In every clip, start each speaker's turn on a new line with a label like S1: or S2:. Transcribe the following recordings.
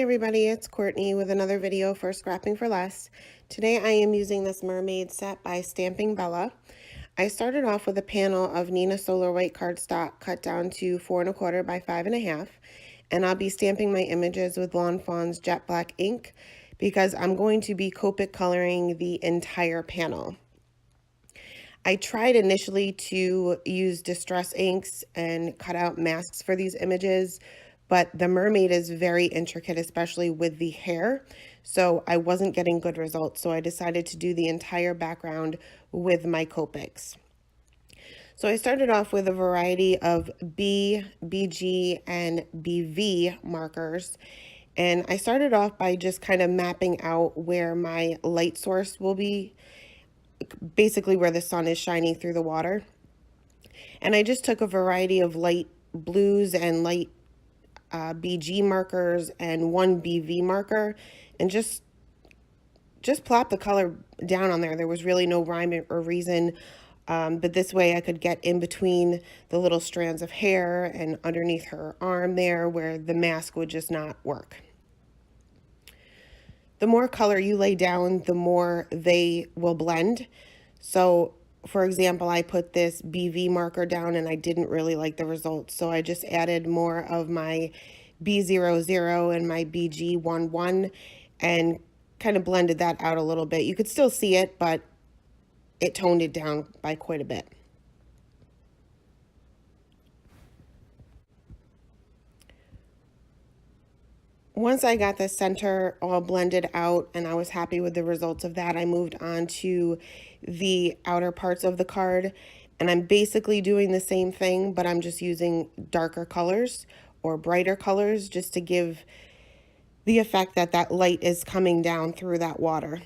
S1: everybody, it's Courtney with another video for Scrapping for Less. Today I am using this mermaid set by Stamping Bella. I started off with a panel of Nina Solar white cardstock cut down to 4 1/4 by 5 1/2, and I'll be stamping my images with Lawn Fawn's jet black ink because I'm going to be Copic coloring the entire panel. I tried initially to use distress inks and cut out masks for these images, but the mermaid is very intricate, especially with the hair, so I wasn't getting good results, so I decided to do the entire background with my Copics. So I started off with a variety of B, BG, and BV markers, and I started off by just kind of mapping out where my light source will be, basically where the sun is shining through the water. And I just took a variety of light blues and light BG markers and one BV marker and just plop the color down on there. There was really no rhyme or reason, but this way I could get in between the little strands of hair and underneath her arm there where the mask would just not work. The more color you lay down, the more they will blend. So for example, I put this BV marker down and I didn't really like the results, so I just added more of my B00 and my BG11 and kind of blended that out a little bit. You could still see it, but it toned it down by quite a bit. Once I got the center all blended out and I was happy with the results of that, I moved on to the outer parts of the card, and I'm basically doing the same thing, but I'm just using darker colors or brighter colors just to give the effect that that light is coming down through that water.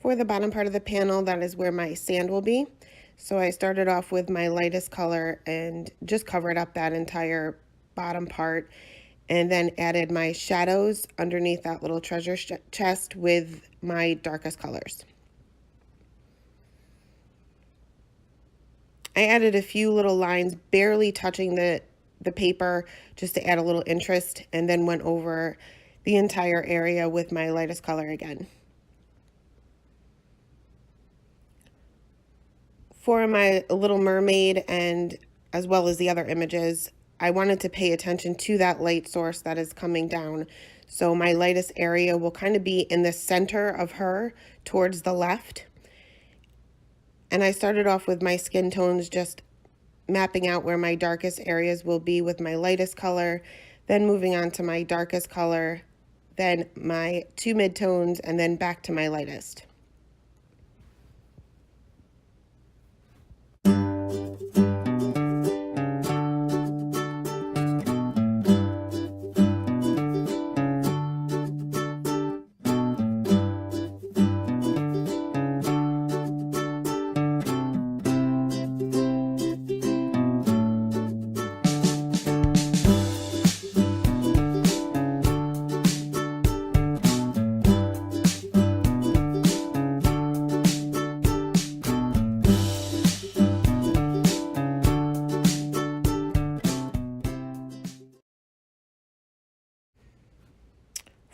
S1: For the bottom part of the panel, that is where my sand will be. So I started off with my lightest color and just covered up that entire bottom part, and then added my shadows underneath that little treasure chest with my darkest colors. I added a few little lines, barely touching the paper, just to add a little interest, and then went over the entire area with my lightest color again. For my Little Mermaid and as well as the other images, I wanted to pay attention to that light source that is coming down. So my lightest area will kind of be in the center of her towards the left. And I started off with my skin tones, just mapping out where my darkest areas will be with my lightest color, then moving on to my darkest color, then my two midtones, and then back to my lightest.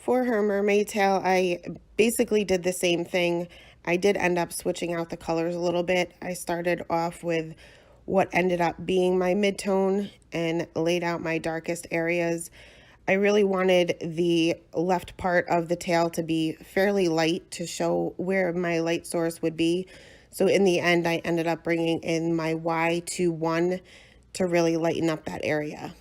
S1: For her mermaid tail, I basically did the same thing. I did end up switching out the colors a little bit. I started off with what ended up being my mid-tone and laid out my darkest areas. I really wanted the left part of the tail to be fairly light to show where my light source would be. So in the end, I ended up bringing in my Y21 to really lighten up that area.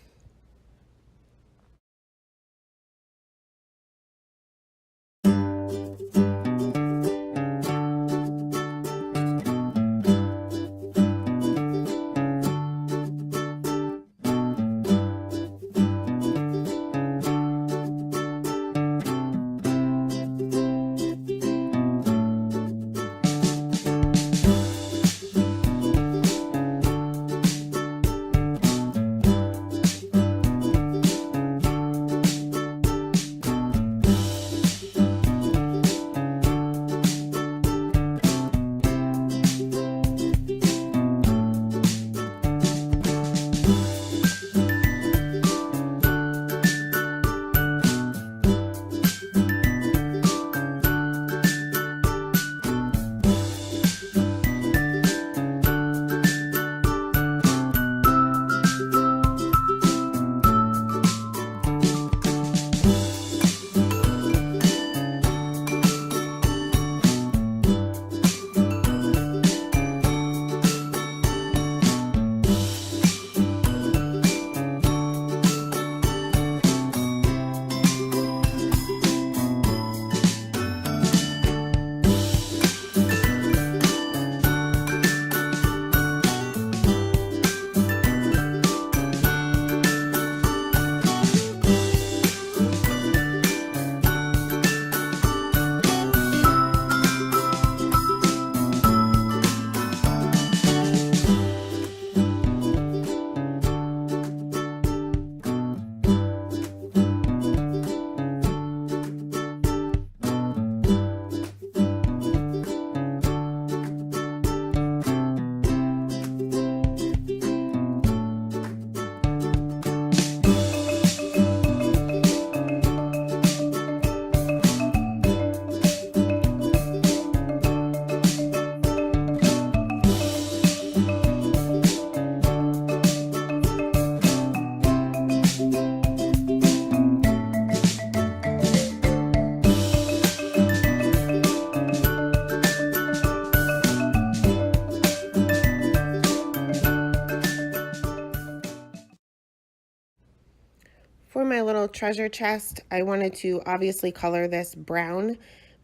S1: For my little treasure chest, I wanted to obviously color this brown,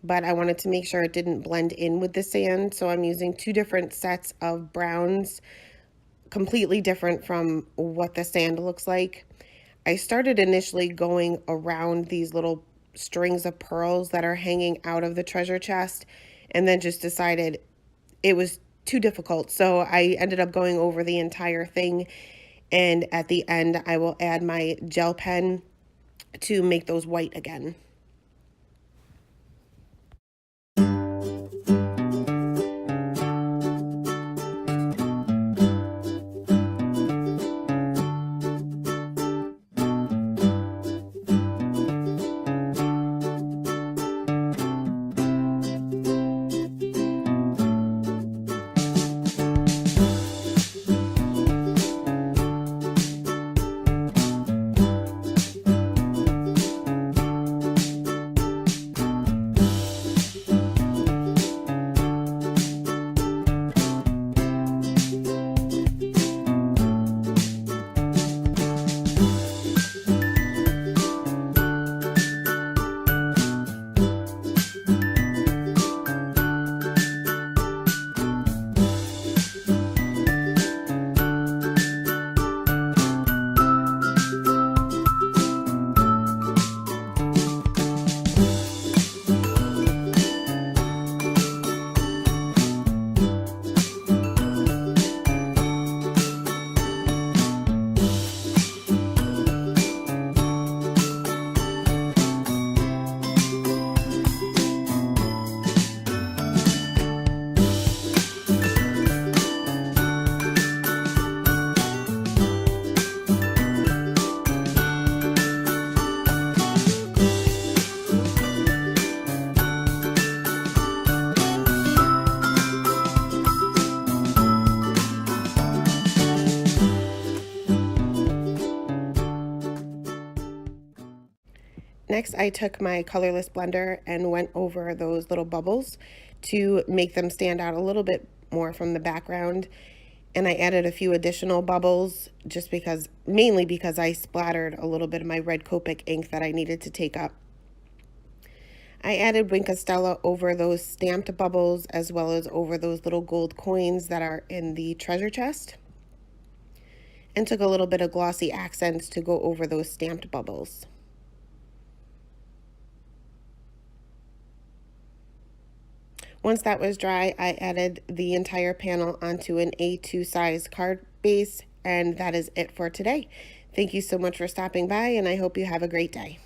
S1: but I wanted to make sure it didn't blend in with the sand. So I'm using two different sets of browns, completely different from what the sand looks like. I started initially going around these little strings of pearls that are hanging out of the treasure chest, and then just decided it was too difficult. So I ended up going over the entire thing, and at the end I will add my gel pen to make those white again. Next, I took my colorless blender and went over those little bubbles to make them stand out a little bit more from the background. And I added a few additional bubbles just because, mainly because I splattered a little bit of my red Copic ink that I needed to take up. I added Wink of Stella over those stamped bubbles as well as over those little gold coins that are in the treasure chest, and took a little bit of glossy accents to go over those stamped bubbles. Once that was dry, I added the entire panel onto an A2 size card base, and that is it for today. Thank you so much for stopping by, and I hope you have a great day.